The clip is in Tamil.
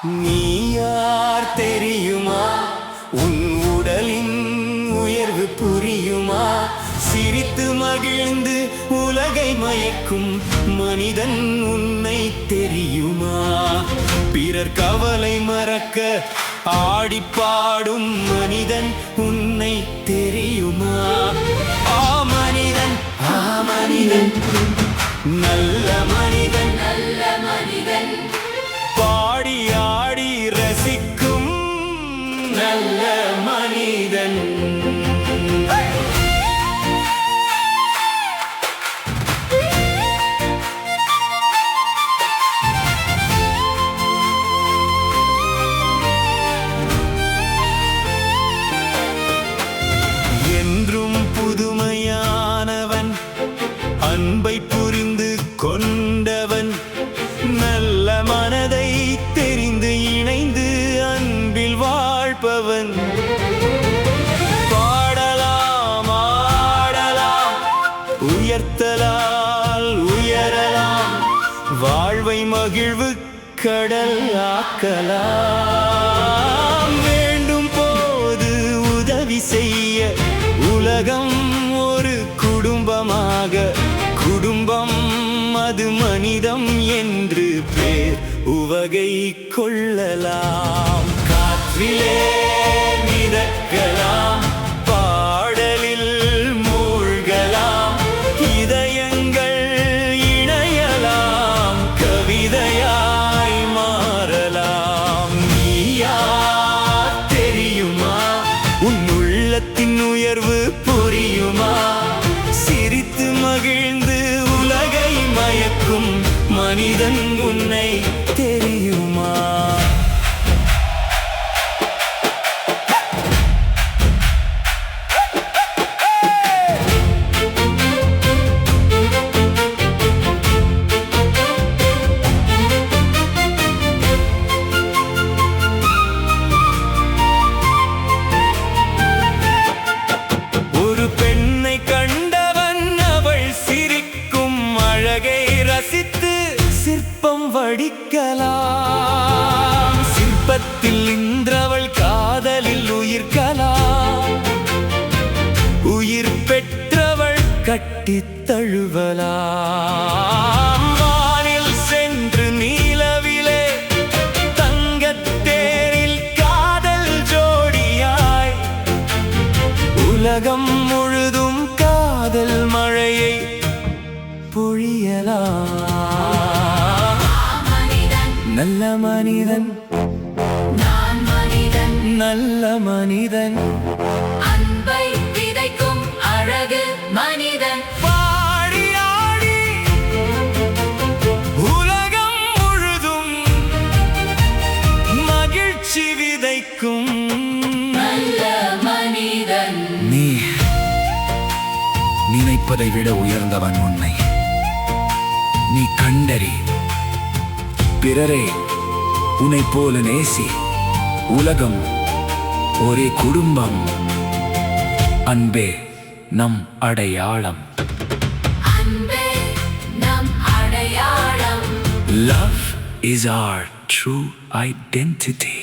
நீ யார் தெரியுமா? உன் உடலின் உயர்வு புரியுமா? சிரித்து மகிழ்ந்து உலகை மயக்கும் மனிதன் உன்னை தெரியுமா? பிறர் கவலை மறக்க ஆடி பாடும் மனிதன் உன்னை தெரியுமா? ஆ மனிதன், ஆ மனிதன், நல்ல மனிதன், நல்ல மனிதன், பாடி ஆடி ரசிக்கும் நல்ல மனிதன். என்றும் புதுமையானவன், அன்பை புரிந்து கொண்டவன், நல்ல மனதை தெரிந்து இணைந்து அன்பில் வாழ்பவன். பாடலாம் ஆடலாம், உயர்த்தலால் உயரலாம், வாழ்வை மகிழ்வு கடல் ஆக்கலாம். வேண்டும் போது உதவி செய்ய உலகம் ஒரு குடும்பமாக, குடும்பம் அது மனிதம் என்று பேர் உவகை கொள்ளலாம். காற்றிலே மிதக்கலாம், பாடலில் மூழ்கலாம், இதயங்கள் இணையலாம், கவிதையாய் மாறலாம். நீ யார் தெரியுமா? உன் உள்ளத்தின் உயர்வு புரியுமா? சிரித்து மகிழ்ந்து உலகை மயக்கும் மனிதன் உன்னை தெரியுமா? ஒரு பெண்ணை கண்டவன் அவள் சிரிக்கும் அழகை ரசித்து சிற்பம் வடிக்கலாம். சிற்பத்தில் இன்றவள் காதலில் உயிர்க்கலாம். உயிர் பெற்றவள் கட்டித் தழுவலாம். வானில் சென்று நீலவிலே தங்கத்தேரில் காதல் ஜோடியாய், உலகம் முழுதும் காதல் மழையை பொழியலாம். நல்ல மனிதன், நான் மனிதன், நல்ல மனிதன், அன்பை விதைக்கும் அழகு மனிதன். பாடி ஆடி உலகம் முழுதும் மகிழ்ச்சி விதைக்கும் நல்ல மனிதன். நீ நினைப்பதை விட உயர்ந்தவன் உன்னை நீ கண்டறி. பிறரை உன்னை போல நேசி. உலகம் ஒரே குடும்பம். அன்பே நம் அடையாளம். அன்பே நம் அடையாளம். Love is our true identity.